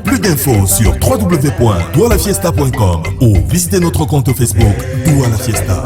Plus d'infos sur www.doualafiesta.com ou visitez notre compte Facebook Douala Fiesta.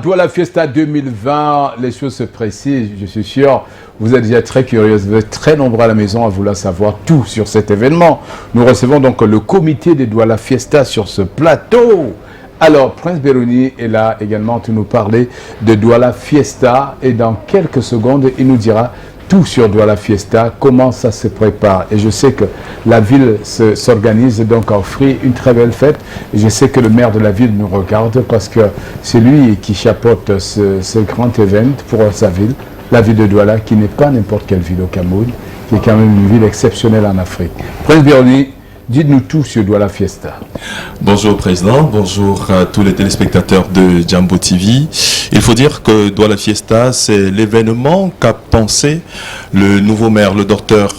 Douala Fiesta 2020, les choses se précisent, je suis sûr, vous êtes déjà très curieux, vous êtes très nombreux à la maison à vouloir savoir tout sur cet événement. Nous recevons donc le comité de Douala Fiesta sur ce plateau. Alors, Prince Beruni est là également pour nous parler de Douala Fiesta et dans quelques secondes, il nous dira tout sur Douala Fiesta, comment ça se prépare. Et je sais que la ville s'organise donc à offrir une très belle fête. Et je sais que le maire de la ville nous regarde parce que c'est lui qui chapeaute ce grand événement pour sa ville, la ville de Douala, qui n'est pas n'importe quelle ville au Cameroun, qui est quand même une ville exceptionnelle en Afrique. Prince Beruni, dites-nous tout sur Douala Fiesta. Bonjour Président, bonjour à tous les téléspectateurs de Jambo TV. Il faut dire que Douala Fiesta, c'est l'événement qu'a pensé le nouveau maire, le docteur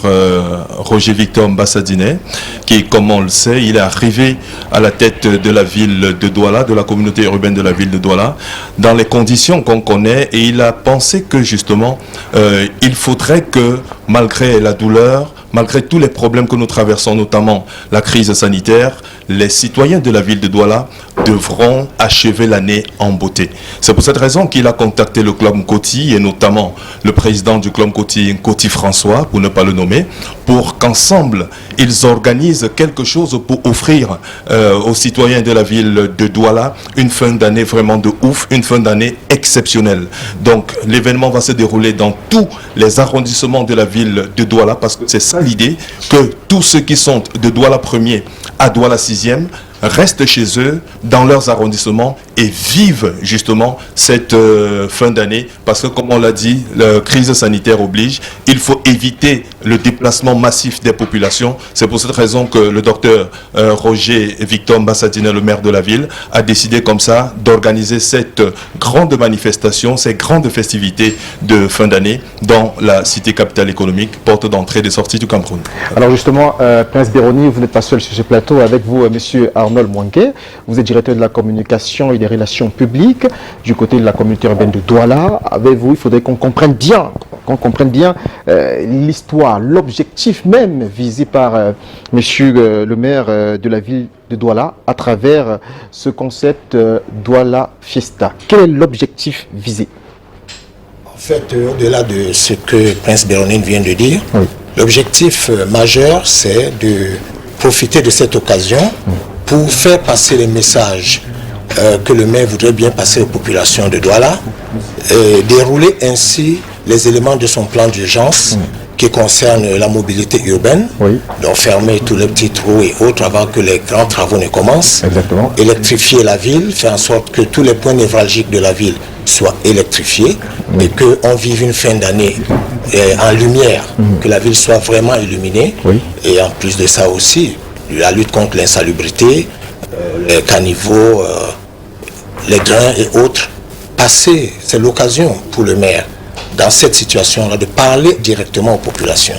Roger Victor Mbassadine, qui, comme on le sait, il est arrivé à la tête de la ville de Douala, de la communauté urbaine de la ville de Douala, dans les conditions qu'on connaît, et il a pensé que justement, il faudrait que, malgré la douleur, malgré tous les problèmes que nous traversons, notamment la crise sanitaire, les citoyens de la ville de Douala devront achever l'année en beauté. C'est pour cette raison qu'il a contacté le Club Nkoti et notamment le président du Club Nkoti, Nkoti François, pour ne pas le nommer, pour qu'ensemble, ils organisent quelque chose pour offrir aux citoyens de la ville de Douala une fin d'année vraiment de ouf, une fin d'année exceptionnelle. Donc, l'événement va se dérouler dans tous les arrondissements de la ville de Douala parce que c'est ça l'idée, que tous ceux qui sont de Douala 1er à Douala 6e restent chez eux, dans leurs arrondissements et vivent justement cette fin d'année parce que comme on l'a dit, la crise sanitaire oblige, il faut éviter le déplacement massif des populations. C'est pour cette raison que le docteur Roger Victor Mbassadine, le maire de la ville, a décidé comme ça d'organiser cette grande manifestation, ces grandes festivités de fin d'année dans la cité capitale économique, porte d'entrée et de sortie du Cameroun. Alors justement, Prince Beruni, vous n'êtes pas seul sur ce plateau, avec vous, monsieur Arnold Mwanké, vous êtes directeur de la communication et des relations publiques du côté de la communauté urbaine de Douala. Avec vous, il faudrait qu'on comprenne bien, l'histoire, l'objectif même visé par monsieur le maire de la ville de Douala à travers ce concept Douala Fiesta. Quel est l'objectif visé? En fait, au-delà de ce que Prince Beruni vient de dire, oui, l'objectif majeur, c'est de profiter de cette occasion pour faire passer les messages que le maire voudrait bien passer aux populations de Douala, et dérouler ainsi les éléments de son plan d'urgence qui concerne la mobilité urbaine, oui, donc fermer tous les petits trous et autres avant que les grands travaux ne commencent, exactement, électrifier la ville, faire en sorte que tous les points névralgiques de la ville soient électrifiés, et qu'on vive une fin d'année en lumière, que la ville soit vraiment illuminée, oui, et en plus de ça aussi, la lutte contre l'insalubrité, les caniveaux, les drains et autres. Passer, c'est l'occasion pour le maire, dans cette situation-là, de parler directement aux populations.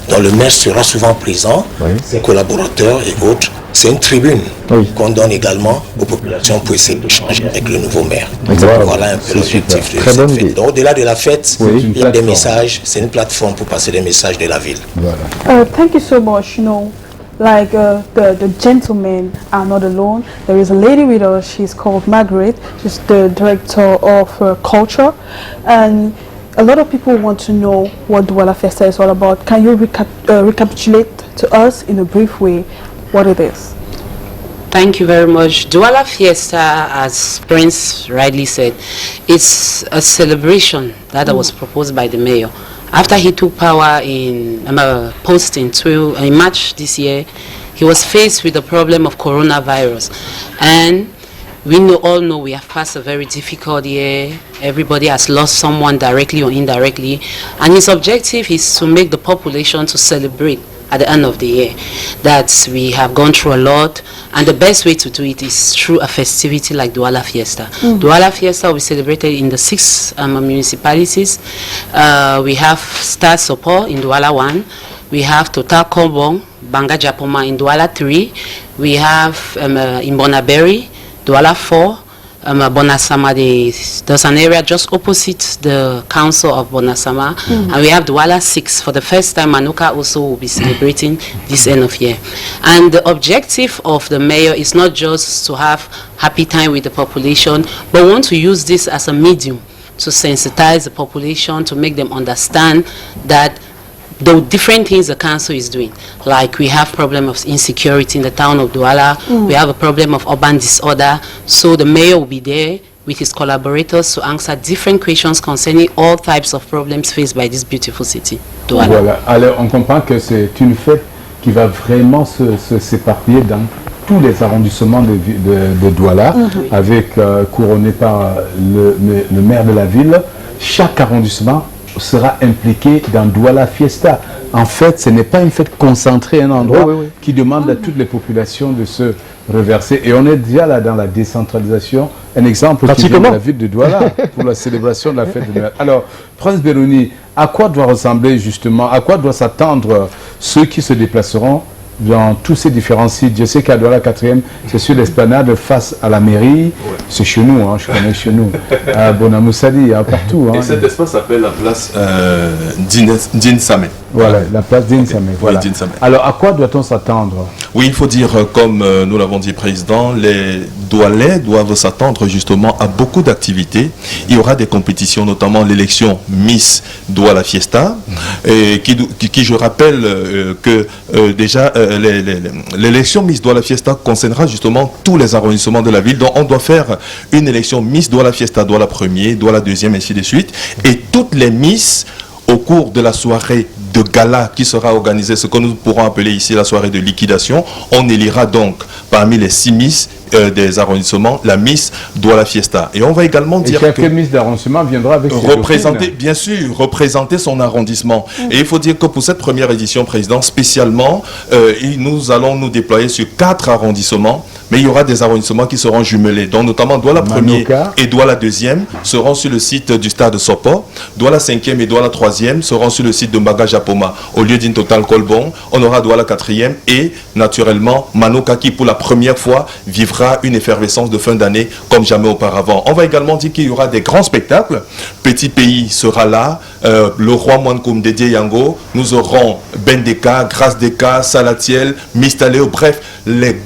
Donc le maire sera souvent présent, oui, ses collaborateurs et autres. C'est une tribune, oui, qu'on donne également aux populations pour essayer d'échanger avec le nouveau maire. Exactement. Voilà un peu l'objectif de Très cette bonne fête. idée. Donc au-delà de la fête, Oui, il y a des messages, c'est une plateforme pour passer des messages de la ville. voilà. Thank you so much. You know, like the gentlemen are not alone. There is a lady with us. She's called Margaret. She's the director of culture, and a lot of people want to know what Douala Fiesta is all about. Can you recapitulate to us in a brief way what it is? Thank you very much. Douala Fiesta, as Prince rightly said, it's a celebration that was proposed by the mayor. After he took power in in March this year, he was faced with the problem of coronavirus, and we all know we have passed a very difficult year. Everybody has lost someone directly or indirectly, and his objective is to make the population to celebrate at the end of the year that we have gone through a lot, and the best way to do it is through a festivity like Douala Fiesta. Douala Fiesta will be celebrated in the 6 municipalities. We have Stade Support in Douala 1, we have Total Kombong, Banga Japoma in Douala 3, we have in Bonaberi, Douala 4, Bonasama, there's an area just opposite the council of Bonasama, and we have Douala 6. For the first time, Manuka also will be celebrating this end of year. And the objective of the mayor is not just to have happy time with the population, but we want to use this as a medium to sensitize the population, to make them understand that the different things the council is doing. Like we have problem of insecurity in the town of Douala, we have a problem of urban disorder, so the mayor will be there with his collaborators to answer different questions concerning all types of problems faced by this beautiful city, Douala. Voilà, alors on comprend que c'est une fête qui va vraiment s'éparpiller dans tous les arrondissements de Douala, avec couronné par le maire de la ville. Chaque arrondissement sera impliqué dans Douala Fiesta. En fait, ce n'est pas une fête concentrée à un endroit qui demande à toutes les populations de se reverser. Et on est déjà là dans la décentralisation. Un exemple qui vient de la ville de Douala pour la célébration de la fête de Noël. Alors, Prince Bérouni, à quoi doit ressembler justement, à quoi doit s'attendre ceux qui se déplaceront dans tous ces différents sites? Je sais qu'à Douala 4e, c'est sur l'esplanade face à la mairie. C'est chez nous, hein, je connais chez nous. À Bonamoussadi, partout. Et cet espace s'appelle la place Dinsame. Voilà, la place Dinsame. Voilà. Alors, à quoi doit-on s'attendre? Oui, il faut dire, comme nous l'avons dit, Président, les Doualais doivent s'attendre justement à beaucoup d'activités. Il y aura des compétitions, notamment l'élection Miss Douala Fiesta, et qui je rappelle que déjà l'élection Miss Douala Fiesta concernera justement tous les arrondissements de la ville. Donc on doit faire une élection Miss Douala Fiesta, Douala 1er, Douala 2e, ainsi de suite. Et toutes les Miss au cours de la soirée de gala qui sera organisée, ce que nous pourrons appeler ici la soirée de liquidation, on élira donc parmi les 6 Miss des arrondissements, la Miss Douala Fiesta. Et on va également dire que Miss d'arrondissement viendra avec représenter, bien sûr, représenter son arrondissement. Et il faut dire que pour cette première édition, Président, spécialement, nous allons nous déployer sur 4 arrondissements, mais il y aura des arrondissements qui seront jumelés. Donc notamment Douala 1er et Douala 2e seront sur le site du stade de Sopo. Douala 5e et Douala 3e seront sur le site de Mbaga Japoma. Au lieu d'une totale Colbon, on aura Douala 4e et naturellement Manuka qui pour la première fois vivra une effervescence de fin d'année comme jamais auparavant. On va également dire qu'il y aura des grands spectacles. Petit Pays sera là, le roi Mwankoum Dédié Yango, nous aurons Bendeka, Grâce Deka, Salatiel, Mistaleo, bref, les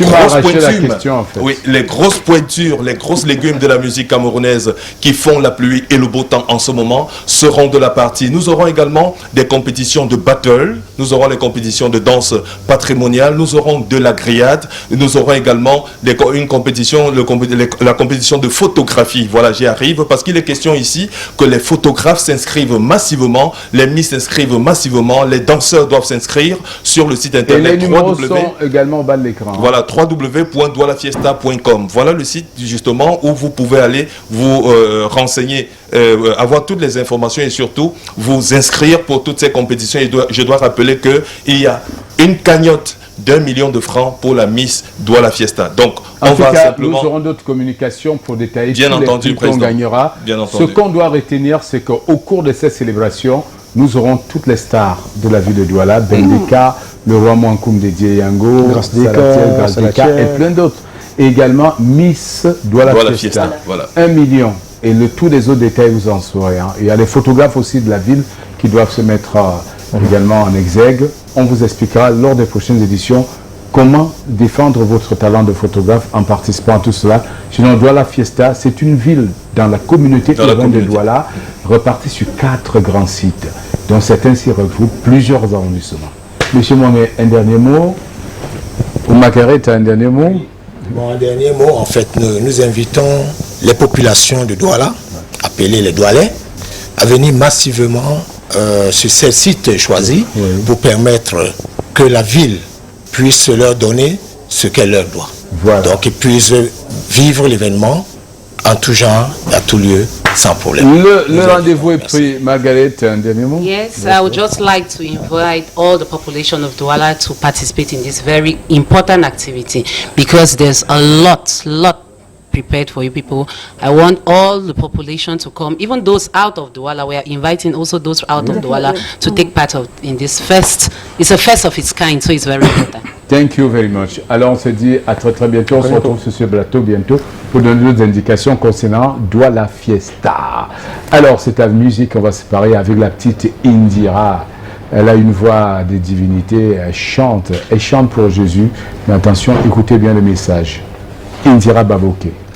grosses pointures, en fait. Oui, les grosses pointures, les grosses légumes de la musique camerounaise qui font la pluie et le beau temps en ce moment seront de la partie. Nous aurons également des compétitions de battle, nous aurons les compétitions de danse patrimoniale, nous aurons de la grillade, nous aurons également une compétition, la compétition de photographie. Voilà, j'y arrive parce qu'il est question ici que les photographes s'inscrivent massivement, les Miss s'inscrivent massivement, les danseurs doivent s'inscrire sur le site internet. Et les numéros sont également au bas de l'écran. Voilà, www.doualafiesta.com. Voilà le site justement où vous pouvez aller vous renseigner, avoir toutes les informations et surtout vous inscrire pour toutes ces compétitions. Et je dois rappeler qu'il y a une cagnotte d'1 million de francs pour la Miss Douala Fiesta. Donc, en tout cas, nous aurons d'autres communications pour détailler tous les prix qu'on gagnera. Ce qu'on doit retenir, c'est qu'au cours de cette célébration, nous aurons toutes les stars de la ville de Douala, Bendeka, le roi Mwankoum Dédié Yango, Grâce Deka et plein d'autres. Et également Miss Douala Fiesta. Voilà. 1 million. Et tous les autres détails, vous en saurez. Hein. Il y a les photographes aussi de la ville qui doivent se mettre également en exergue. On vous expliquera lors des prochaines éditions comment défendre votre talent de photographe en participant à tout cela. Sinon, Douala Fiesta, c'est une ville dans la communauté urbaine de Douala, repartie sur 4 grands sites, dont certains s'y regroupent plusieurs arrondissements. Monsieur Mohamed, un dernier mot. Ou Marguerite, un dernier mot. Bon, un dernier mot, en fait, nous invitons les populations de Douala, appelées les Doualais, à venir massivement sur ces sites choisis pour permettre que la ville puisse leur donner ce qu'elle leur doit. Voilà. Donc ils puissent vivre l'événement en tout genre, à tout lieu, sans problème. Le rendez-vous est pris. Margaret, un dernier mot? Yes, I would just like to invite all the population of Douala to participate in this very important activity because there's a lot prepared for you people. I want all the population to come, even those out of Douala. We are inviting also those out of Douala to take part in this fest. It's a fest of its kind, so it's very important. Thank you very much. Alors on se dit à très très bientôt. On se retrouve sur ce plateau bientôt pour donner d'autres indications concernant Douala Fiesta. Alors c'est la musique, on va se parler avec la petite Indira. Elle a une voix de divinité, elle chante pour Jésus. Mais attention, écoutez bien le message. Indira Baboke.